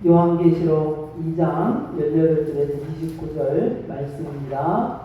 요한계시록 2장 18절에서 29절 말씀입니다.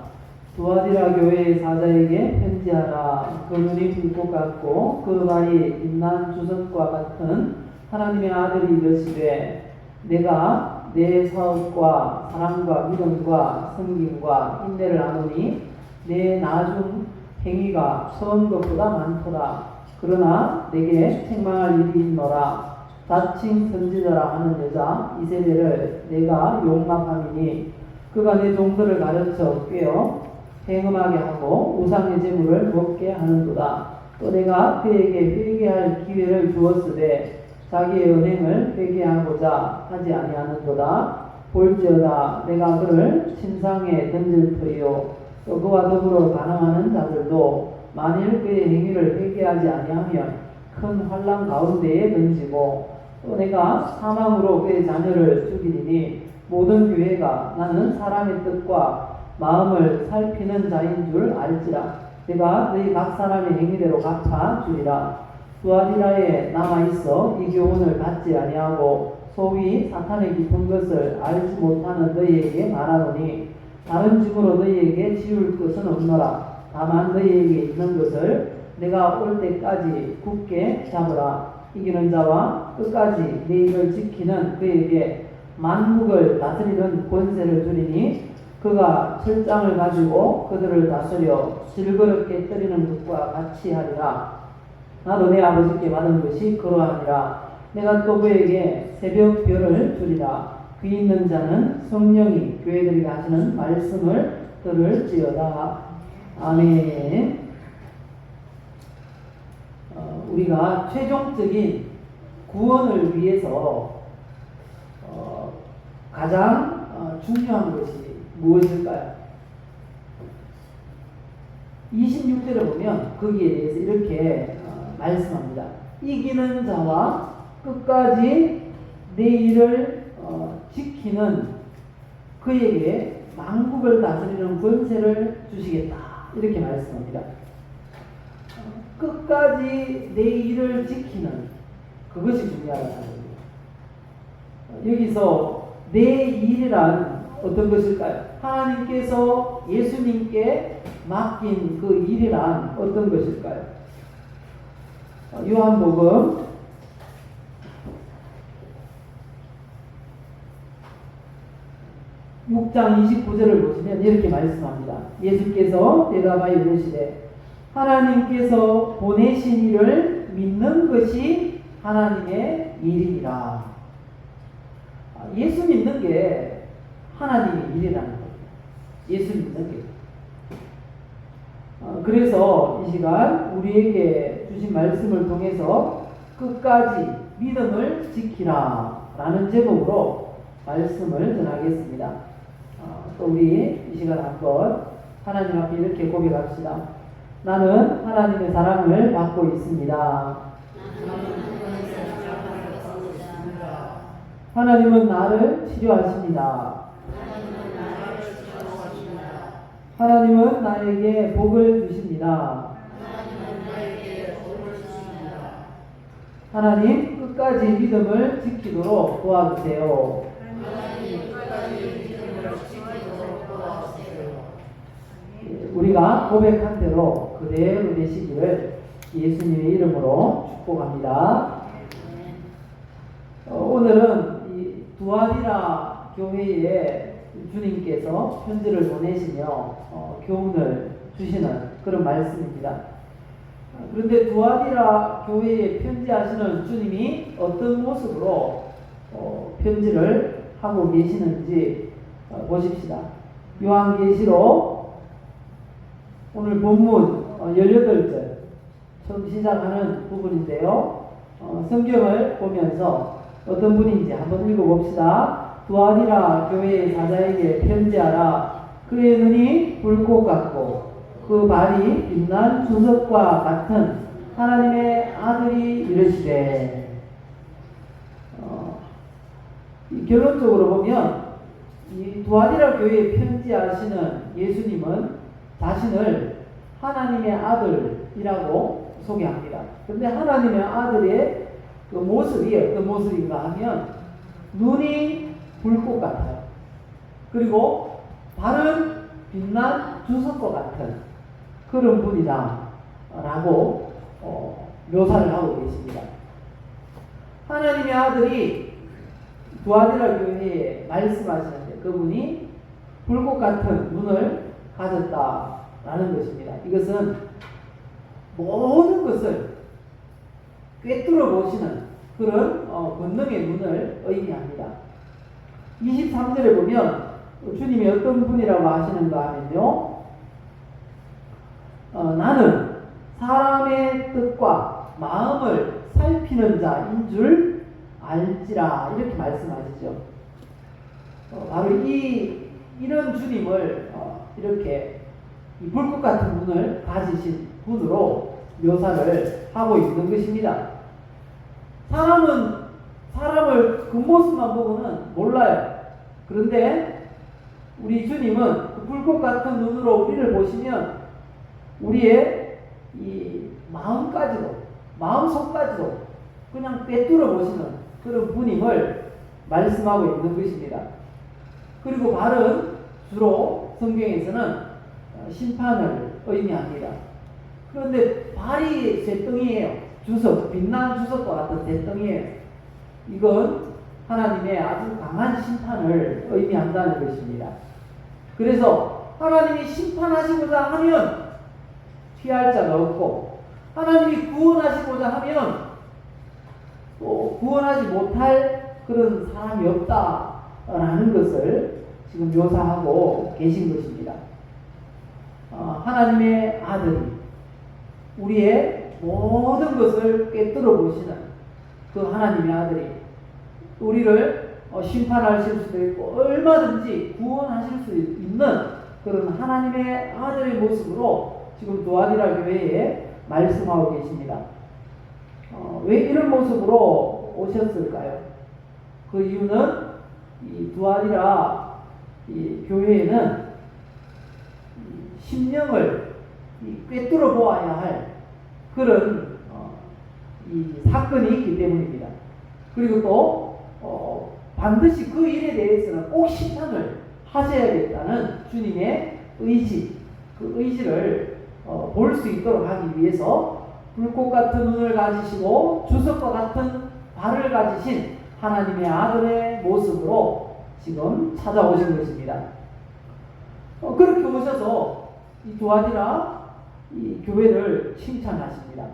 두아디라 교회의 사자에게 편지하라. 그 눈이 불꽃 같고 그 발이 빛난 주석과 같은 하나님의 아들이 이르시되 내가 내 사업과 사랑과 믿음과 섬김과 인내를 아노니 내 나중 행위가 처음 것보다 많도다. 그러나 내게 책망할 일이 있노라. 자칭 선지자라 하는 여자 이세벨을 내가 용납함이니 그가 내 종들을 가르쳐 꿰어 행음하게 하고 우상의 제물을 먹게 하는도다. 또 내가 그에게 회개할 기회를 주었으되 자기의 은행을 회개하고자 하지 아니하는도다. 볼지어다 내가 그를 침상에 던질 터이요 또 그와 더불어 간음하는 자들도 만일 그의 행위를 회개하지 아니하면 큰 환난 가운데에 던지고 또 내가 사망으로 그의 자녀를 죽이리니 모든 교회가 나는 사람의 뜻과 마음을 살피는 자인 줄 알지라. 내가 너희 각 사람의 행위대로 갚아 주리라. 두아디라에 남아있어 이 교훈을 받지 아니하고 소위 사탄의 깊은 것을 알지 못하는 너희에게 말하노니 다른 증으로 너희에게 지울 것은 없노라. 다만 너희에게 있는 것을 내가 올 때까지 굳게 잡으라. 이기는 자와 끝까지 내 일을 지키는 그에게 만국을 다스리는 권세를 주리니 그가 철장을 가지고 그들을 다스려 질그럽게 때리는 것과 같이 하리라. 나도 내 아버지께 받은 것이 그러하니라. 내가 또 그에게 새벽 별을 주리라. 귀 있는 자는 성령이 교회들에게 하시는 말씀을 들을지어다. 아멘. 우리가 최종적인 구원을 위해서 가장 중요한 것이 무엇일까요? 26절을 보면 거기에 대해서 이렇게 말씀합니다. 이기는 자와 끝까지 내 일을 지키는 그에게 만국을 다스리는 권세를 주시겠다. 이렇게 말씀합니다. 끝까지 내 일을 지키는 그것이 중요하다는 겁니다. 여기서 내 일이란 어떤 것일까요? 하나님께서 예수님께 맡긴 그 일이란 어떤 것일까요? 요한복음 6장 29절을 보시면 이렇게 말씀합니다. 예수께서 대답하여 이르시되 하나님께서 보내신 이를 믿는 것이 하나님의 일이니라. 예수 믿는 게 하나님의 일이라는 거예요. 예수 믿는 게. 그래서 이 시간 우리에게 주신 말씀을 통해서 끝까지 믿음을 지키라 라는 제목으로 말씀을 전하겠습니다. 또 우리 이 시간 한번 하나님 앞에 이렇게 고백합시다. 나는 하나님의 사랑을 받고 있습니다. 하나님은 나를 치료하십니다. 하나님은 나에게 복을 주십니다. 하나님 끝까지 믿음을 지키도록 도와주세요. 우리가 고백한 대로 그대로 되시기를 예수님의 이름으로 축복합니다. 오늘은 이 두아디라 교회에 주님께서 편지를 보내시며 교훈을 주시는 그런 말씀입니다. 그런데 두아디라 교회에 편지하시는 주님이 어떤 모습으로 편지를 하고 계시는지 보십시다. 요한계시록 오늘 본문 18절 처음 시작하는 부분인데요. 성경을 보면서 어떤 분인지 한번 읽어봅시다. 두아디라 교회의 사자에게 편지하라. 그의 눈이 불꽃 같고 그 발이 빛난 주석과 같은 하나님의 아들이 이르시되. 결론적으로 보면 이 두아디라 교회에 편지하시는 예수님은 자신을 하나님의 아들이라고 소개합니다. 그런데 하나님의 아들의 그 모습이 어떤 모습인가 하면 눈이 불꽃 같아요. 그리고 발은 빛난 주석과 같은 그런 분이다 라고 묘사를 하고 계십니다. 하나님의 아들이 두아디라 교회에 말씀하시는데 그분이 불꽃 같은 눈을 가졌다라는 것입니다. 이것은 모든 것을 꿰뚫어 보시는 그런 권능의 눈을 의미합니다. 23절에 보면 주님이 어떤 분이라고 하시는가 하면요, 나는 사람의 뜻과 마음을 살피는 자인 줄 알지라 이렇게 말씀하시죠. 바로 이런 주님을 이렇게 이 불꽃 같은 눈을 가지신 분으로 묘사를 하고 있는 것입니다. 사람은 사람을 겉모습만 보고는 몰라요. 그런데 우리 주님은 그 불꽃 같은 눈으로 우리를 보시면 우리의 이 마음까지도, 마음속까지도 그냥 꿰뚫어 보시는 그런 분임을 말씀하고 있는 것입니다. 그리고 발은 주로 성경에서는 심판을 의미합니다. 그런데 발이 쇠덩이에요. 주석, 빛난 주석과 같은 쇠덩이에요. 이건 하나님의 아주 강한 심판을 의미한다는 것입니다. 그래서 하나님이 심판하시고자 하면 피할 자가 없고, 하나님이 구원하시고자 하면 또 구원하지 못할 그런 사람이 없다라는 것을 지금 묘사하고 계신 것입니다. 하나님의 아들이 우리의 모든 것을 꿰뚫어 보시는 그 하나님의 아들이 우리를 심판하실 수도 있고 얼마든지 구원하실 수 있는 그런 하나님의 아들의 모습으로 지금 두아디라 교회에 말씀하고 계십니다. 왜 이런 모습으로 오셨을까요? 그 이유는 이 두아디라 이 교회에는 심령을 꿰뚫어 보아야 할 그런 이 사건이 있기 때문입니다. 그리고 또 반드시 그 일에 대해서는 꼭 심판을 하셔야겠다는 주님의 의지, 그 의지를 볼 수 있도록 하기 위해서 불꽃 같은 눈을 가지시고 주석과 같은 발을 가지신 하나님의 아들의 모습으로 지금 찾아오신 것입니다. 그렇게 오셔서 이 두아디라 이 교회를 칭찬하십니다.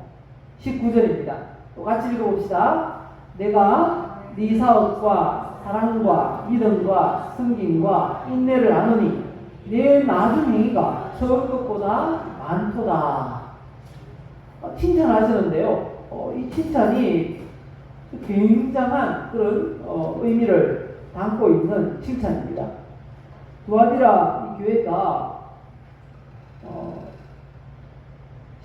19절입니다. 똑같이 읽어봅시다. 내가 네 사업과 사랑과 믿음과 섬김과 인내를 아느니 내 나중 행위가 처음 것보다 많도다. 칭찬하시는데요. 이 칭찬이 굉장한 그런 의미를 담고 있는 칭찬입니다. 두아디라 이 교회가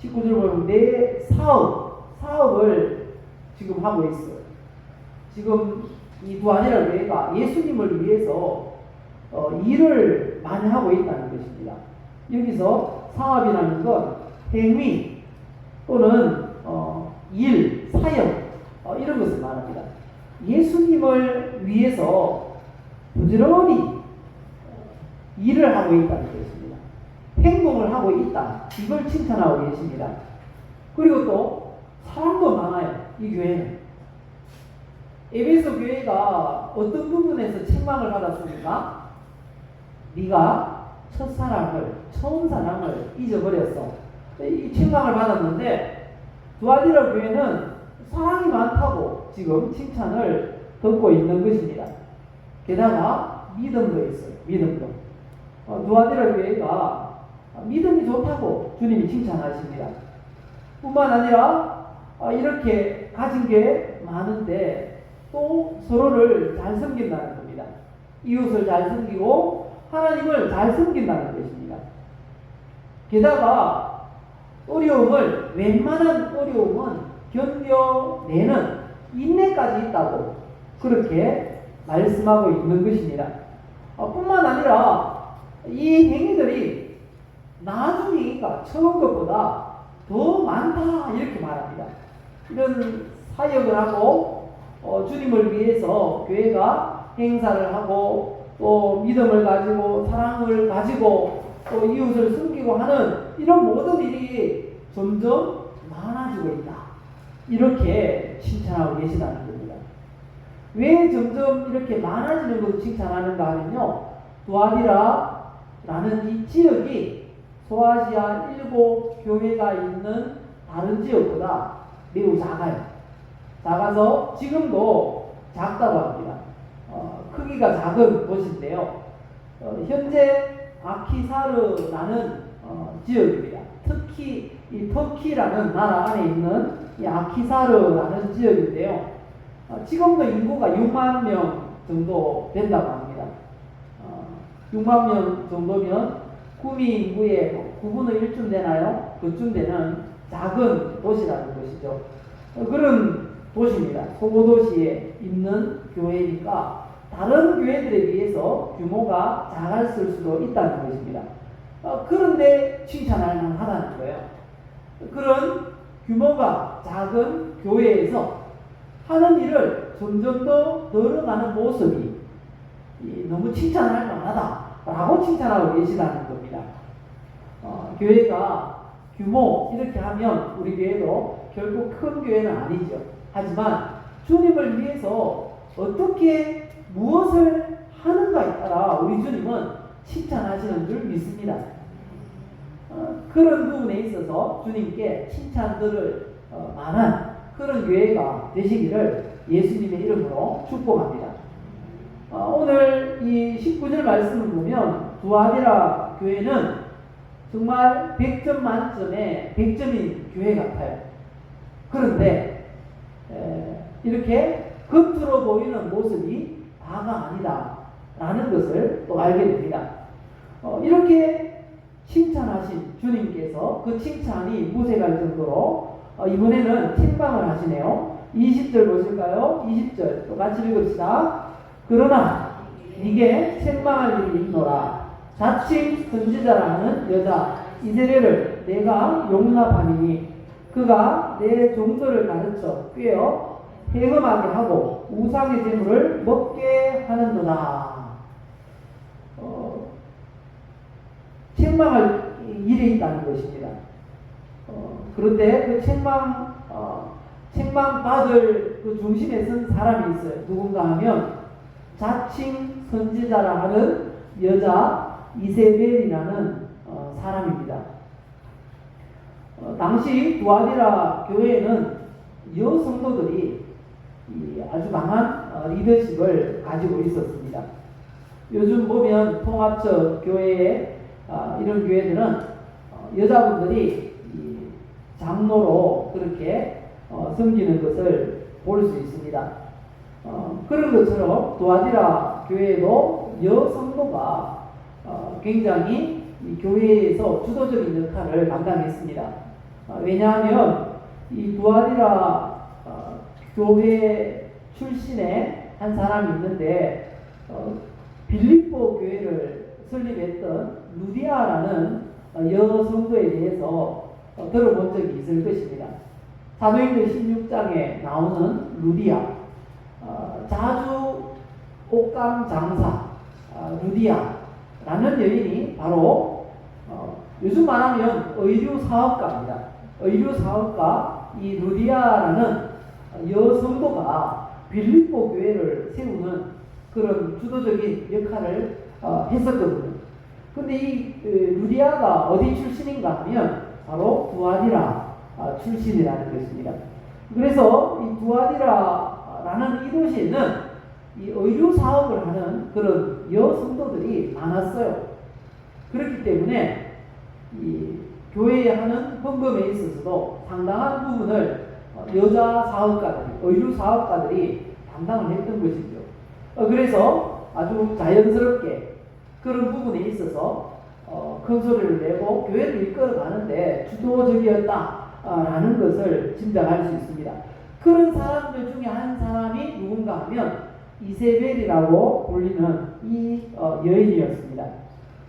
19절 보면 내 사업을 지금 하고 있어요. 지금 이 두아디라 교회가 예수님을 위해서 일을 많이 하고 있다는 것입니다. 여기서 사업이라는 건 행위 또는 일, 사역 이런 것을 말합니다. 예수님을 위해서 부지런히 일을 하고 있다는 것입니다. 행동을 하고 있다. 이걸 칭찬하고 계십니다. 그리고 또 사람도 많아요. 이 교회는. 에베소 교회가 어떤 부분에서 책망을 받았습니까? 네가 첫사랑을, 처음 사랑을 잊어버렸어. 이 책망을 받았는데 두아디라 교회는 사랑이 많다고 지금 칭찬을 듣고 있는 것입니다. 게다가 믿음도 있어요. 믿음도. 두아디라 교회가 믿음이 좋다고 주님이 칭찬하십니다. 뿐만 아니라 이렇게 가진 게 많은데 또 서로를 잘 섬긴다는 겁니다. 이웃을 잘 섬기고 하나님을 잘 섬긴다는 것입니다. 게다가 웬만한 어려움은 견뎌내는 인내까지 있다고 그렇게 말씀하고 있는 것입니다. 뿐만 아니라 이 행위들이 나중 행위가 처음 것보다 더 많다 이렇게 말합니다. 이런 사역을 하고 주님을 위해서 교회가 행사를 하고 또 믿음을 가지고 사랑을 가지고 또 이웃을 섬기고 하는 이런 모든 일이 점점 많아지고 있다. 이렇게 칭찬하고 계시다는 겁니다. 왜 점점 이렇게 많아지는 것을 칭찬하는가 하면요, 두아디라라는 이 지역이 소아시아 7교회가 있는 다른 지역보다 매우 작아요. 작아서 지금도 작다고 합니다. 크기가 작은 곳인데요. 현재 아키사르라는 지역입니다. 특히 이 터키라는 나라 안에 있는 이 아키사르라는 지역인데요. 지금도 인구가 6만 명 정도 된다고 합니다. 6만 명 정도면 구미 인구의 9분의 1쯤 되나요? 그쯤 되는 작은 도시라는 것이죠. 그런 도시입니다. 소도시에 있는 교회니까 다른 교회들에 비해서 규모가 작았을 수도 있다는 것입니다. 그런데 칭찬할 만하다는 거예요. 그런 규모가 작은 교회에서 하는 일을 점점 더 늘어가는 모습이 너무 칭찬할 만하다라고 칭찬하고 계시다는 겁니다. 교회가 규모 이렇게 하면 우리 교회도 결국 큰 교회는 아니죠. 하지만 주님을 위해서 어떻게 무엇을 하는가에 따라 우리 주님은 칭찬하시는 줄 믿습니다. 그런 부분에 있어서 주님께 칭찬들을 만한 그런 교회가 되시기를 예수님의 이름으로 축복합니다. 오늘 이 19절 말씀을 보면 두아디라 교회는 정말 100점 만점에 100점인 교회 같아요. 그런데 이렇게 겉으로 보이는 모습이 다가 아니다 라는 것을 또 알게 됩니다. 이렇게 칭찬하신 주님께서 그 칭찬이 무색할 정도로 이번에는 책망을 하시네요. 20절 보실까요? 20절 또 같이 읽읍시다. 그러나 이게 책망할 일이 있노라. 자칭 선지자라는 여자 이세벨을 내가 용납하니 그가 내 종들을 가르쳐 꿰어 행음하게 하고 우상의 제물을 먹게 하는도다. 책망할 일이 있다는 것입니다. 그런데 그 책망받을 그 중심에 선 사람이 있어요. 누군가 하면 자칭 선지자라 하는 여자 이세벨이라는 사람입니다. 당시 두아디라 교회에는 여성도들이 아주 강한 리더십을 가지고 있었습니다. 요즘 보면 통합적 교회에 이런 교회들은 여자분들이 장로로 그렇게 섬기는 것을 볼 수 있습니다. 그런 것처럼 두아디라 교회에도 여성도가 굉장히 이 교회에서 주도적인 역할을 감당했습니다. 왜냐하면 이 두아디라 교회 출신의 한 사람이 있는데 빌립보 교회를 설립했던 루디아라는 여성도에 대해서 들어본 적이 있을 것입니다. 사도행전 16장에 나오는 루디아, 자주 옷감 장사 루디아라는 여인이 바로 요즘 말하면 의류 사업가입니다. 의류 사업가 이 루디아라는 여성도가 빌립보 교회를 세우는 그런 주도적인 역할을 했었거든요. 근데 이 루디아가 어디 출신인가 하면 바로 두아디라 출신이라는 것입니다. 그래서 이 두아디라라는 이 도시에는 이 의류 사업을 하는 그런 여성도들이 많았어요. 그렇기 때문에 이 교회에 하는 헌금에 있어서도 상당한 부분을 여자 사업가들이, 의류 사업가들이 담당을 했던 것이죠. 그래서 아주 자연스럽게 그런 부분에 있어서 큰 소리를 내고 교회를 이끌어가는데 주도적이었다라는 것을 짐작할 수 있습니다. 그런 사람들 중에 한 사람이 누군가 하면 이세벨이라고 불리는 이 여인이었습니다.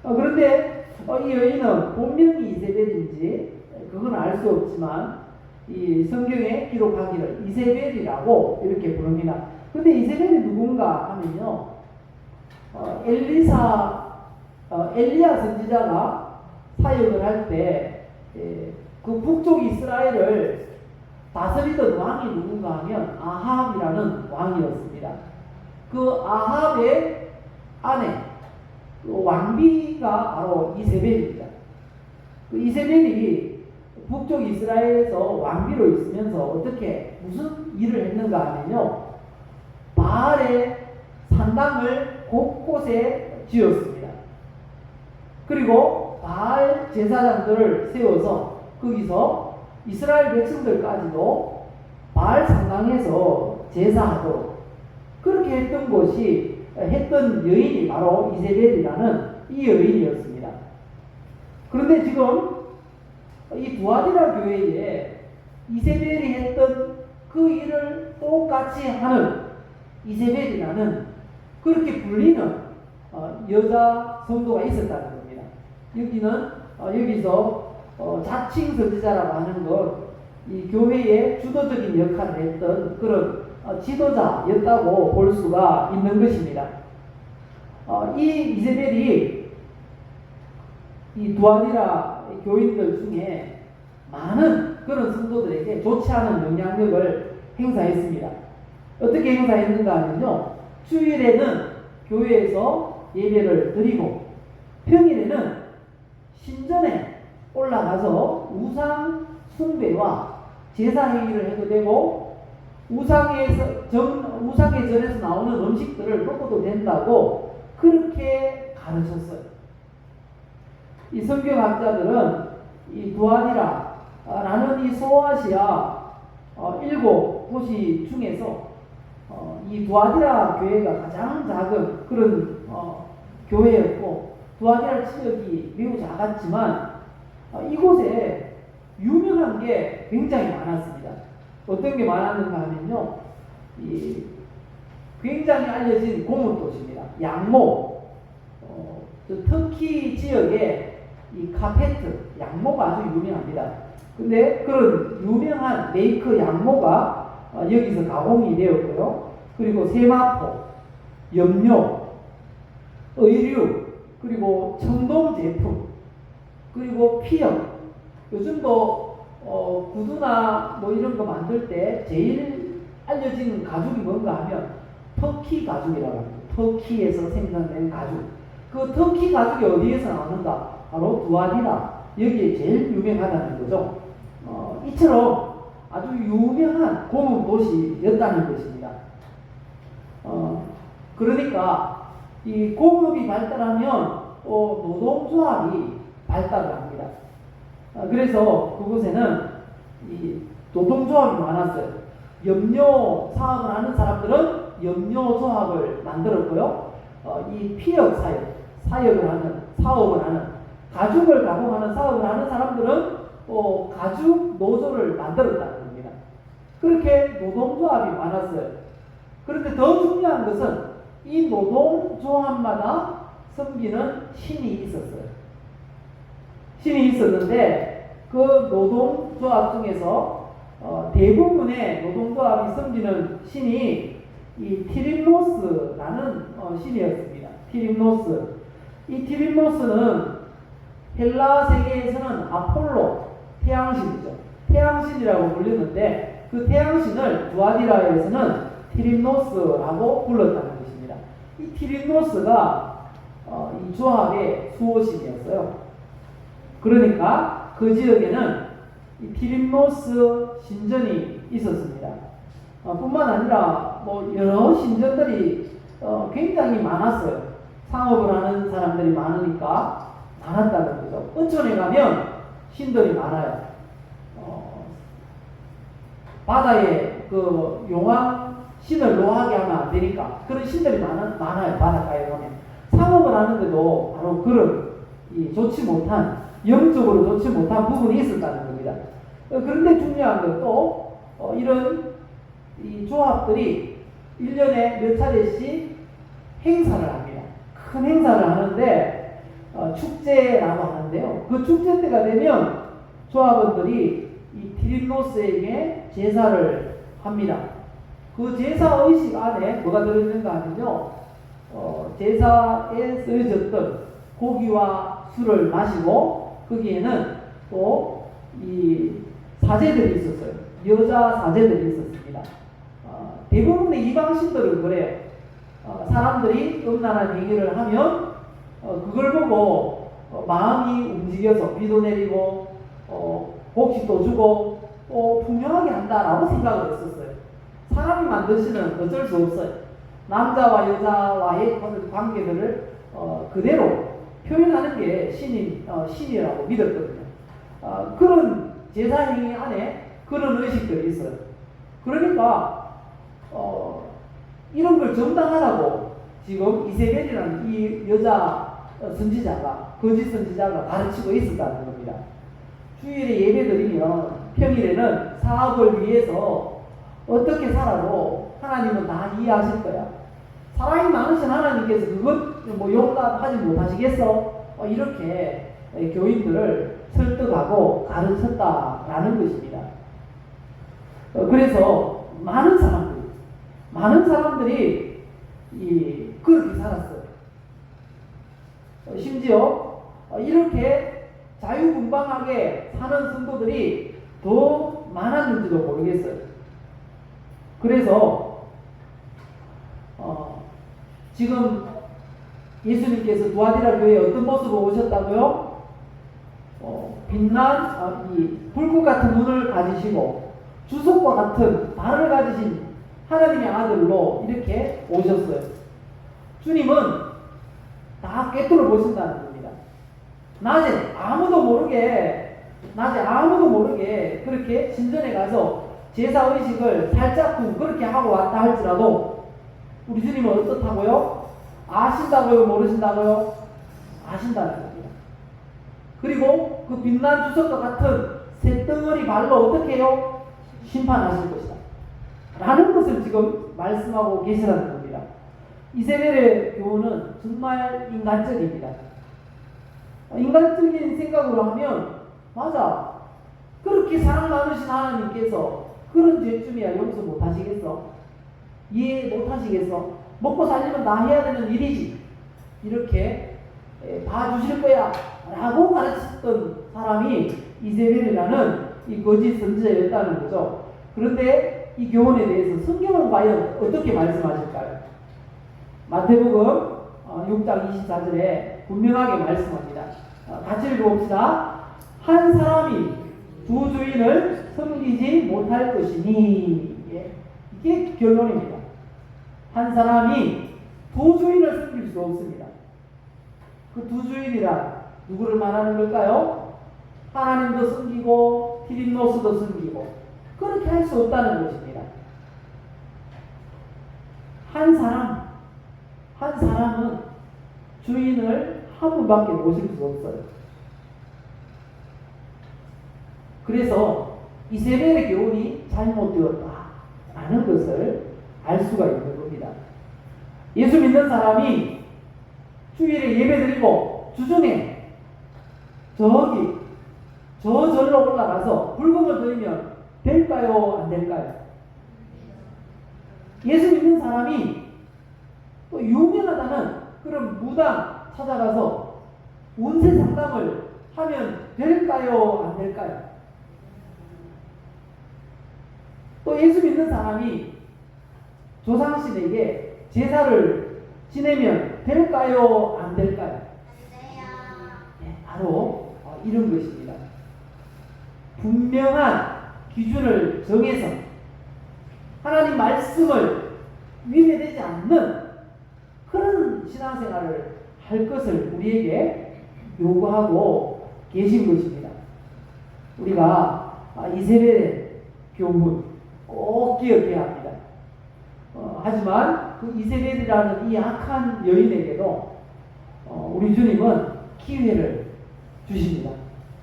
그런데 이 여인은 본명이 이세벨인지 그건 알 수 없지만 이 성경에 기록하기를 이세벨이라고 이렇게 부릅니다. 근데 이세벨이 누군가 하면요, 엘리야 선지자가 사역을 할 때 그 북쪽 이스라엘을 다스리던 왕이 누군가 하면 아합이라는 왕이었습니다. 그 아합의 아내, 그 왕비가 바로 이세벨입니다. 그 이세벨이 북쪽 이스라엘에서 왕비로 있으면서 어떻게 무슨 일을 했는가 하면요, 바알의 산당을 곳곳에 지었습니다. 그리고 바알 제사장들을 세워서 거기서 이스라엘 백성들까지도 바알 산당에서 제사하도록 그렇게 했던 여인이 바로 이세벨이라는 이 여인이었습니다. 그런데 지금 이 두아디라 교회에 이세벨이 했던 그 일을 똑같이 하는 이세벨이라는 그렇게 불리는 여자 성도가 있었다는 겁니다. 여기서 자칭 선지자라고 하는 것, 이 교회의 주도적인 역할을 했던 그런 지도자였다고 볼 수가 있는 것입니다. 이 이세벨이 이 두아디라 교인들 중에 많은 그런 성도들에게 좋지 않은 영향력을 행사했습니다. 어떻게 행사했는가 하면요, 주일에는 교회에서 예배를 드리고 평일에는 신전에 올라가서 우상 숭배와 제사 행위를 해도 되고 우상의 전에서 나오는 음식들을 먹어도 된다고 그렇게 가르쳤어요. 이 성경학자들은 이 두아디라라는 이 소아시아 7도시 중에서 이 두아디라 교회가 가장 작은 그런 교회였고, 두아디라 지역이 매우 작았지만 이곳에 유명한 게 굉장히 많았습니다. 어떤 게 많았는가 하면요, 이 굉장히 알려진 고문도시입니다. 양모, 터키 지역에 이 카페트, 양모가 아주 유명합니다. 근데 그런 유명한 메이크 양모가 여기서 가공이 되었고요. 그리고 세마포, 염료, 의류, 그리고 청동 제품, 그리고 피혁. 요즘도 구두나 뭐 이런 거 만들 때 제일 알려진 가죽이 뭔가 하면 터키 가죽이라고 합니다. 터키에서 생산된 가죽. 그 터키 가죽이 어디에서 나오는가? 바로 두아디라. 여기에 제일 유명하다는 거죠. 이처럼 아주 유명한 고문 도시였다는 것입니다. 그러니까 이 공업이 발달하면 노동조합이 발달을 합니다. 그래서 그곳에는 이 노동조합이 많았어요. 염료 사업을 하는 사람들은 염료조합을 만들었고요. 이 피혁 사업을 하는 가죽을 가공하는 사업을 하는 사람들은 가죽 노조를 만들었다는 겁니다. 그렇게 노동조합이 많았어요. 그런데 더 중요한 것은 이 노동조합마다 섬기는 신이 있었어요. 신이 있었는데 그 노동조합 중에서 대부분의 노동조합이 섬기는 신이 이 티림노스라는 신이었습니다. 티림노스. 이 티림노스는 헬라 세계에서는 아폴로, 태양신이죠. 태양신이라고 불리는데 그 태양신을 두아디라에서는 티림노스라고 불렀다는 것입니다. 이 티림노스가 이 조합의 수호신이었어요. 그러니까 그 지역에는 이 티림노스 신전이 있었습니다. 뿐만 아니라 뭐 여러 신전들이 굉장히 많았어요. 상업을 하는 사람들이 많으니까 많았다는 거죠. 어촌에 가면 신들이 많아요. 바다에 그 용왕 신을 노하게 하면 안 되니까 그런 신들이 많아요. 바닷가에 보면 상업을 하는데도 바로 그런 좋지 못한, 영적으로 좋지 못한 부분이 있었다는 겁니다. 그런데 중요한 것도 이런 이 조합들이 1년에 몇 차례씩 행사를 합니다. 큰 행사를 하는데 축제라고 하는데요. 그 축제 때가 되면 조합원들이 이 디딘노스에게 제사를 합니다. 그 제사 의식 안에 뭐가 들어있는가 하면요, 제사에 쓰여졌던 고기와 술을 마시고 거기에는 또 이 사제들이 있었어요. 여자 사제들이 있었습니다. 대부분의 이방신들은 그래요. 사람들이 음란한 행위를 하면 그걸 보고 마음이 움직여서 비도 내리고 복식도 주고 풍요하게 한다라고 생각을 했었어요. 사람이 만드시는 어쩔 수 없어요. 남자와 여자와의 관계들을 그대로 표현하는 게 신이라고 믿었거든요. 그런 제사 행위 안에 그런 의식들이 있어요. 그러니까 이런 걸 정당하다고 지금 이세벨이라는 이 여자 선지자가, 거짓 선지자가 가르치고 있었다는 겁니다. 주일에 예배드리면 평일에는 사업을 위해서 어떻게 살아도 하나님은 다 이해하실 거야. 사랑이 많으신 하나님께서 그것 용납하지 못하시겠어? 이렇게 교인들을 설득하고 가르쳤다라는 것입니다. 그래서 많은 사람들이 그렇게 살았어요. 심지어 이렇게 자유분방하게 사는 성도들이 더 많았는지도 모르겠어요. 그래서 지금 예수님께서 두아디라 교회에 어떤 모습으로 오셨다고요? 빛난 이 불꽃 같은 눈을 가지시고 주석과 같은 발을 가지신 하나님의 아들로 이렇게 오셨어요. 주님은 다 꿰뚫어 보신다는 겁니다. 낮에 아무도 모르게 그렇게 신전에 가서 제사 의식을 살짝 그렇게 하고 왔다 할지라도 우리 주님은 어떻다고요? 아신다고요? 모르신다고요? 아신다는 겁니다. 그리고 그 빛난 주석과 같은 쇳덩어리 발로 어떻게 해요? 심판하실 것이다 라는 것을 지금 말씀하고 계시라는 겁니다. 이세벨의 교훈은 정말 인간적입니다. 인간적인 생각으로 하면 맞아, 그렇게 사랑 많으신 하나님께서 그런 죄쯤이야 용서 못하시겠어? 이해 못하시겠어? 먹고 살려면 다 해야 되는 일이지, 이렇게 봐주실 거야 라고 가르쳤던 사람이 이세벨이라는 이 거짓 선지자였다는 거죠. 그런데 이 교훈에 대해서 성경은 과연 어떻게 말씀하실까요? 마태복음 6장 24절에 분명하게 말씀합니다. 같이 읽어봅시다. 한 사람이 두 주인을 섬기지 못할 것이니, 이게 결론입니다. 한 사람이 두 주인을 섬길 수 없습니다. 그 두 주인이란 누구를 말하는 걸까요? 하나님도 섬기고 디딘노스도 섬기고 그렇게 할 수 없다는 것입니다. 한 사람은 주인을 한 분밖에 모실 수 없어요. 그래서 이세벨의 교훈이 잘못되었다라는 것을 알 수가 있는 겁니다. 예수 믿는 사람이 주일에 예배드리고 주중에 저 절로 올라가서 불금을 드리면 될까요? 안 될까요? 예수 믿는 사람이 또 유명하다는 그런 무당 찾아가서 운세 상담을 하면 될까요? 안 될까요? 또 예수 믿는 사람이 조상신에게 제사를 지내면 될까요? 안 될까요? 네, 바로 이런 것입니다. 분명한 기준을 정해서 하나님 말씀을 위배되지 않는 그런 신앙생활을 할 것을 우리에게 요구하고 계신 것입니다. 우리가 이세벨의 교훈 꼭 기억해야 합니다. 하지만 그 이세벨이라는 이 악한 여인에게도 우리 주님은 기회를 주십니다.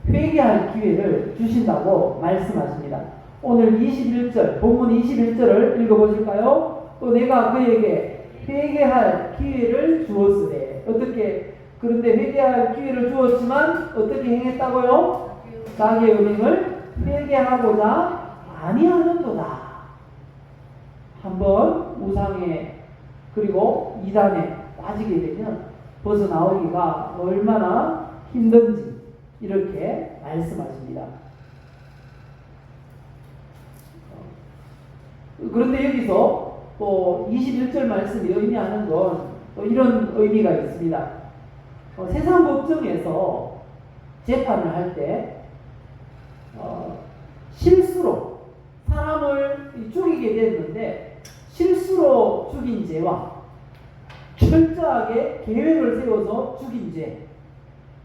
회개할 기회를 주신다고 말씀하십니다. 오늘 21절, 본문 21절을 읽어보실까요? 또 내가 그에게 회개할 기회를 주었으되, 그런데 회개할 기회를 주었지만 어떻게 행했다고요? 자기의 은행을 회개하고자 아니하는도다. 한번 우상에 그리고 이단에 빠지게 되면 벗어나오기가 얼마나 힘든지 이렇게 말씀하십니다. 그런데 여기서 또 21절 말씀이 의미하는 건 또 이런 의미가 있습니다. 세상 법정에서 재판을 할 때 실수로 사람을 죽이게 됐는데 실수로 죽인 죄와 철저하게 계획을 세워서 죽인 죄,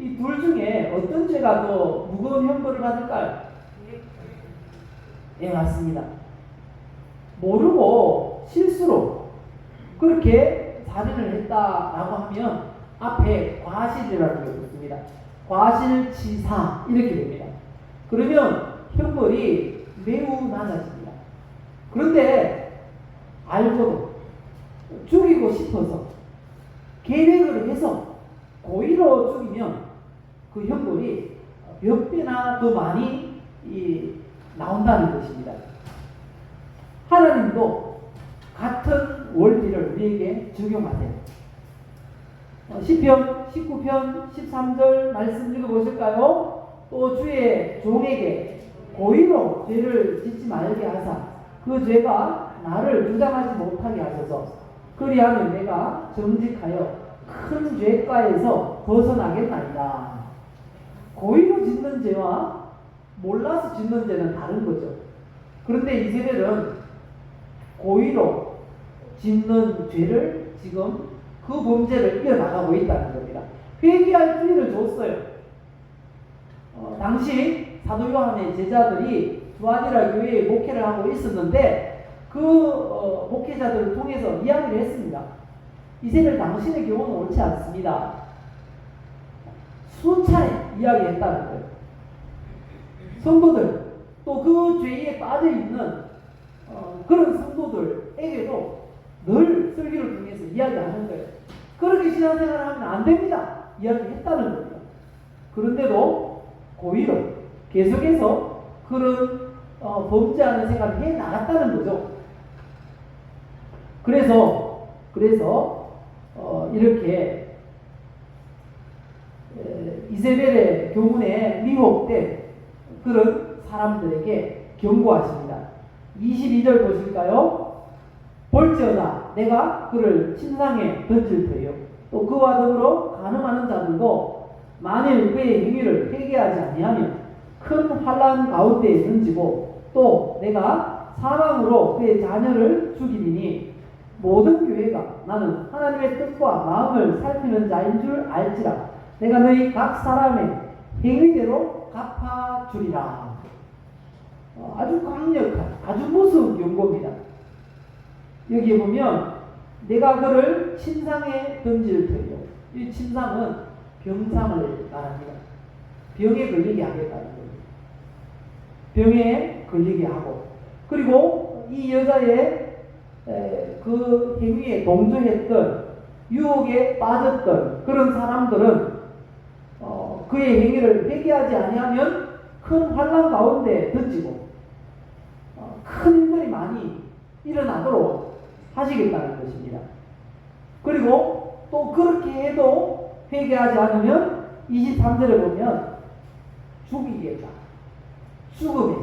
이 둘 중에 어떤 죄가 더 무거운 형벌을 받을까요? 네, 맞습니다. 모르고 실수로 그렇게 살인을 했다라고 하면 앞에 과실이라는 게 있습니다. 과실치사 이렇게 됩니다. 그러면 형벌이 매우 낮아집니다. 그런데 알고도 죽이고 싶어서 계획을 해서 고의로 죽이면 그 형벌이 몇 배나 더 많이 나온다는 것입니다. 하나님도 같은 원리를 우리에게 적용하세요. 시편 19편 13절 말씀 읽어보실까요? 또 주의 종에게 고의로 죄를 짓지 말게 하사 그 죄가 나를 주장하지 못하게 하소서. 그리하면 내가 정직하여 큰 죄가에서 벗어나겠나이다. 고의로 짓는 죄와 몰라서 짓는 죄는 다른 거죠. 그런데 이세벨은 고의로 짓는 죄를 지금 그 범죄를 이어나가고 있다는 겁니다. 회개할 기회를 줬어요. 당시 사도 요한의 제자들이 두아디라 교회에 목회를 하고 있었는데 그 목회자들을 통해서 이야기를 했습니다. 이세벨 당신의 경우는 옳지 않습니다. 수차례 이야기했다는 거예요. 성도들 또 그 죄에 빠져있는 그런 성도들에게도 늘 설교를 통해서 이야기하는 거예요. 그렇게 신앙생활을 하면 안 됩니다. 이야기했다는 겁니다. 그런데도 고의로 계속해서 그런 범죄하는 생활을 해 나갔다는 거죠. 그래서 이렇게 이세벨의 교훈에 미혹된 그런 사람들에게 경고하십니다. 22절 보실까요? 볼지어다 내가 그를 침상에 던질 터이요 또 그와 더불어 간음하는 자들도 만일 그의 행위를 회개하지 아니하면 큰 환난 가운데에 던지고 또 내가 사망으로 그의 자녀를 죽이리니 모든 교회가 나는 하나님의 뜻과 마음을 살피는 자인 줄 알지라. 내가 너희 각 사람의 행위대로 갚아주리라. 아주 강력한, 아주 무서운 경고입니다. 여기에 보면 내가 그를 침상에 던질 터이요. 이 침상은 병상을 말합니다. 병에 걸리게 하겠다는 겁니다. 병에 걸리게 하고 그리고 이 여자의 그 행위에 동조했던 유혹에 빠졌던 그런 사람들은 그의 행위를 회개하지 아니하면 큰 환난 가운데 던지고 큰 일들이 많이 일어나도록 하시겠다는 것입니다. 그리고 또 그렇게 해도 회개하지 않으면 23절에 보면 죽이겠다. 죽음에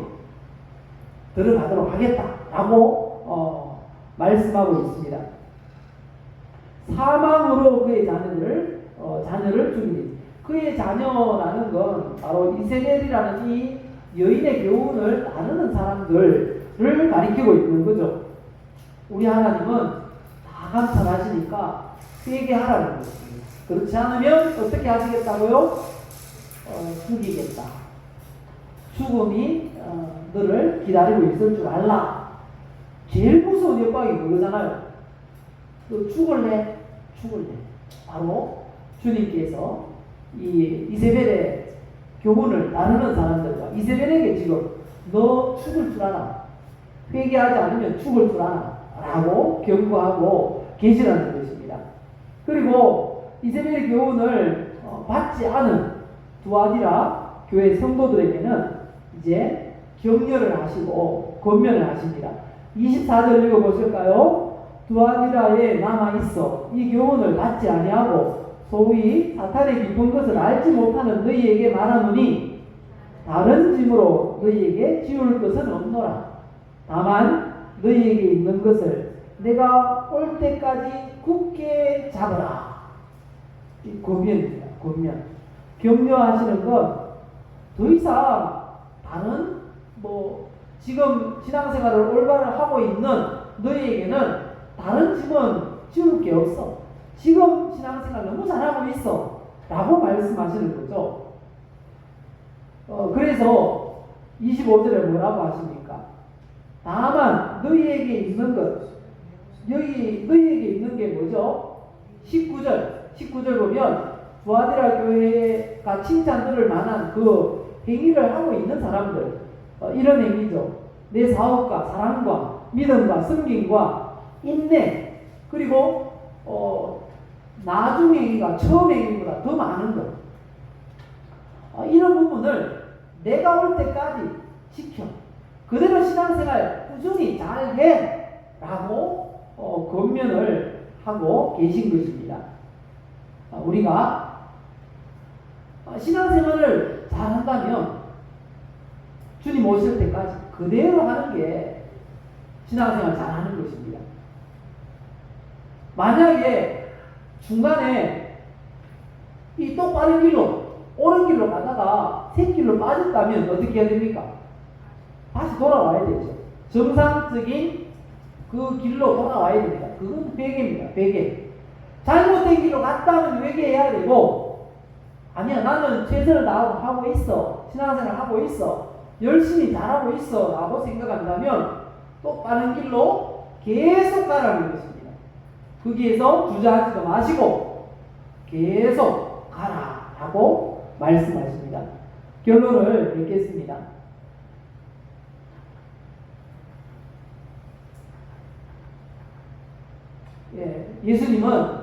들어가도록 하겠다라고 말씀하고 있습니다. 사망으로 그의 자녀를 죽이니 그의 자녀라는 건 바로 이세벨이라는 이 여인의 교훈을 따르는 사람들을 가리키고 있는 거죠. 우리 하나님은 다 감찰하시니까 회개하라는 것입니다. 그렇지 않으면 어떻게 하시겠다고요? 죽이겠다. 죽음이 너를 기다리고 있을 줄 알라. 제일 무서운 협박이 그거잖아요. 너 죽을래? 바로 주님께서 이 이세벨의 교훈을 나누는 사람들과 이세벨에게 지금 너 죽을 줄 알아. 회개하지 않으면 죽을 줄 알아. 라고 경고하고 계시라는 것입니다. 그리고 이세벨의 교훈을 받지 않은 두아디라 교회 성도들에게는 이제 격려를 하시고 권면을 하십니다. 24절 읽어보실까요? 두아디라에 남아있어 이 교훈을 받지 아니하고 소위 사탄의 깊은 것을 알지 못하는 너희에게 말하노니 다른 짐으로 너희에게 지울 것은 없노라. 다만 너희에게 있는 것을 내가 올 때까지 굳게 잡으라. 이 권면입니다. 권면. 격려하시는 것 더 이상 다른 지금 신앙생활을 올바로 하고 있는 너희에게는 다른 짐은 지울 게 없어. 지금 신앙생활 너무 잘하고 있어. 라고 말씀하시는 거죠. 그래서 25절에 뭐라고 하십니까? 다만 너희에게 있는 것, 너희에게 있는 게 뭐죠? 19절 보면 두아디라 교회가 칭찬 들을 만한 그 행위를 하고 있는 사람들, 이런 행위죠. 내 사업과 사랑과 믿음과 섬김과 인내, 그리고 나중 행위가 처음 행위보다 더 많은 것, 이런 부분을 내가 올 때까지 지켜 그대로 신앙생활 꾸준히 잘해 라고 권면을 하고 계신 것입니다. 우리가 신앙생활을 잘한다면 주님 오실 때까지 그대로 하는 게 신앙생활 잘하는 것입니다. 만약에 중간에 이 똑바른 길로 옳은 길로 가다가 샛길로 빠졌다면 어떻게 해야 됩니까? 다시 돌아와야 되죠. 정상적인 그 길로 돌아와야 됩니다. 그건 베개입니다. 베개. 잘못된 길로 갔다면 회개해야 되고, 아니야 나는 최선을 다하고 있어, 신앙생활 하고 있어, 열심히 잘하고 있어 라고 생각한다면 똑바른 길로 계속 가라는 것입니다. 거기에서 주저하지도 마시고 계속 가라 라고 말씀하십니다. 결론을 맺겠습니다. 예수님은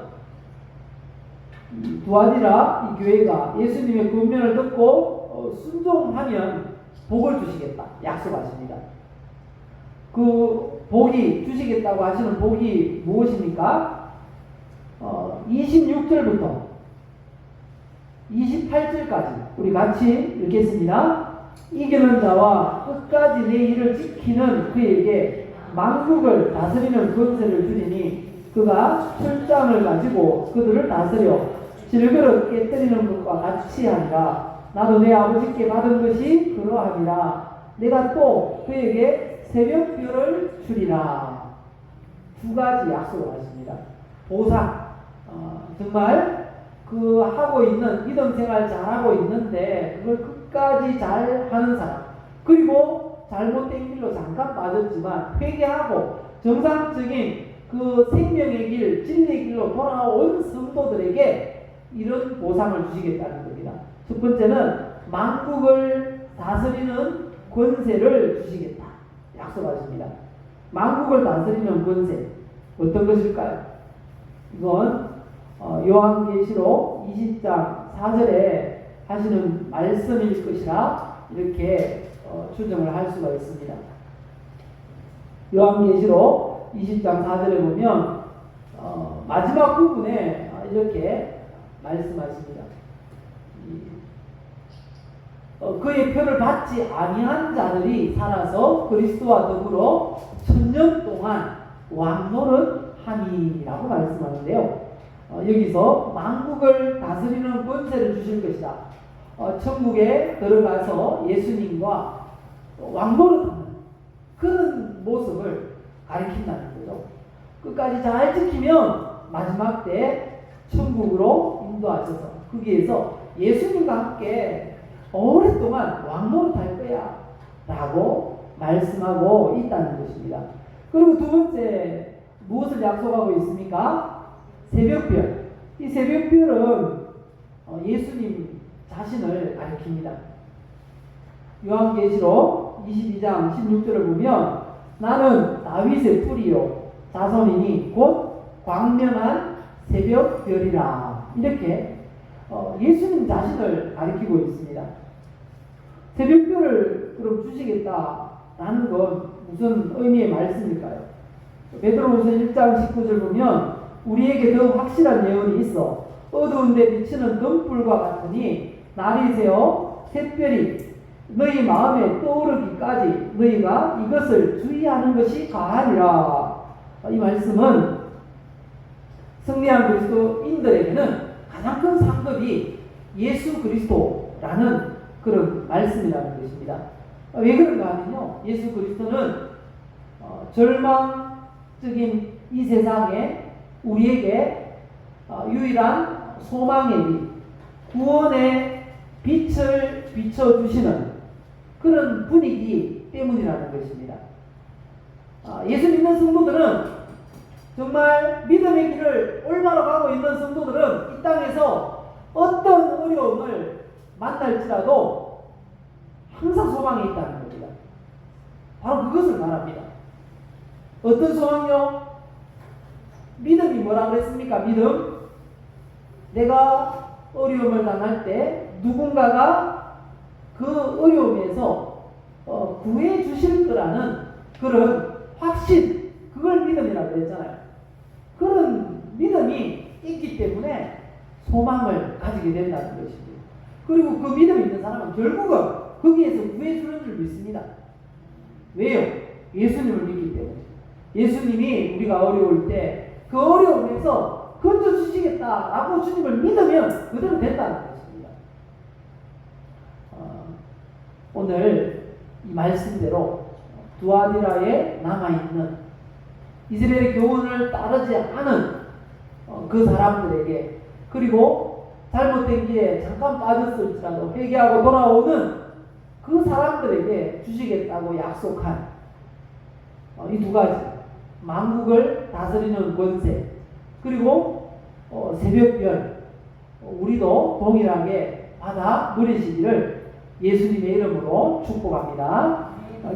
두아디라 이 교회가 예수님의 권면을 듣고 순종하면 복을 주시겠다 약속하십니다. 그 복이 주시겠다고 하시는 복이 무엇입니까? 26절부터 28절까지 우리 같이 읽겠습니다. 이기는 자와 끝까지 내 일을 지키는 그에게 만국을 다스리는 권세를 주리니 그가 철장을 가지고 그들을 다스려 질그릇 깨뜨리는 것과 같이 하니라. 나도 내 아버지께 받은 것이 그러하니라. 내가 또 그에게 새벽별을 주리라. 두 가지 약속을 하십니다. 보상, 정말 그 하고 있는 믿음 생활 잘하고 있는데 그걸 끝까지 잘 하는 사람, 그리고 잘못된 길로 잠깐 빠졌지만 회개하고 정상적인 그 생명의 길, 진리의 길로 돌아온 성도들에게 이런 보상을 주시겠다는 겁니다. 첫 번째는 만국을 다스리는 권세를 주시겠다 약속하십니다. 만국을 다스리는 권세, 어떤 것일까요? 이건 요한계시록 20장 4절에 하시는 말씀일 것이라 이렇게 추정을 할 수가 있습니다. 요한계시록 20장 4절에 보면 마지막 부분에 이렇게 말씀하십니다. 그의 표를 받지 아니한 자들이 살아서 그리스도와 더불어 1000년 동안 왕노릇 하니라고 말씀하는데요. 여기서 만국을 다스리는 권세를 주실 것이다. 천국에 들어가서 예수님과 왕노릇하는 그런 모습을 가리킨다는 거죠. 끝까지 잘 지키면 마지막 때 천국으로 인도하셔서 거기에서 예수님과 함께 오랫동안 왕노릇할 거야 라고 말씀하고 있다는 것입니다. 그리고 두 번째 무엇을 약속하고 있습니까? 새벽별. 이 새벽별은 예수님 자신을 가리킵니다. 요한계시록 22장 16절을 보면 나는 다윗의 뿌리요 자손이니 곧 광명한 새벽별이라 이렇게 예수님 자신을 가리키고 있습니다. 새벽별을 그럼 주시겠다라는 건 무슨 의미의 말씀일까요? 베드로후서 1장 19절 보면 우리에게 더 확실한 예언이 있어. 어두운데 비치는 등불과 같으니 날이 새어 샛별이 너희 마음에 떠오르기까지 너희가 이것을 주의하는 것이 가하니라. 이 말씀은 승리한 그리스도인들에게는 가장 큰 상급이 예수 그리스도라는 그런 말씀이라는 것입니다. 왜 그런가 하면요, 예수 그리스도는 절망적인 이 세상에 우리에게 유일한 소망의 빛, 구원의 빛을 비춰주시는 그런 분위기 때문이라는 것입니다. 예수 믿는 성도들은 정말 믿음의 길을 올바로 가고 있는 성도들은 이 땅에서 어떤 어려움을 만날지라도 항상 소망이 있다는 겁니다. 바로 그것을 말합니다. 어떤 소망이요? 믿음이 뭐라고 했습니까? 믿음. 내가 어려움을 당할 때 누군가가 그 어려움에서 구해 주실 거라는 그런 확신, 그걸 믿음이라고 했잖아요. 그런 믿음이 있기 때문에 소망을 가지게 된다는 것입니다. 그리고 그 믿음이 있는 사람은 결국은 거기에서 구해주는 줄 믿습니다. 왜요? 예수님을 믿기 때문에. 예수님이 우리가 어려울 때 그 어려움에서 건져주시겠다라고 주님을 믿으면 그대로 된다는 것입니다. 오늘 이 말씀대로 두아디라에 남아있는 이스라엘의 교훈을 따르지 않은 그 사람들에게, 그리고 잘못된 길에 잠깐 빠졌을지라도 회개하고 돌아오는 그 사람들에게 주시겠다고 약속한 이 두 가지, 만국을 다스리는 권세, 그리고 새벽별, 우리도 동일하게 받아 누리시기를 예수님의 이름으로 축복합니다.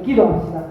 기도합시다.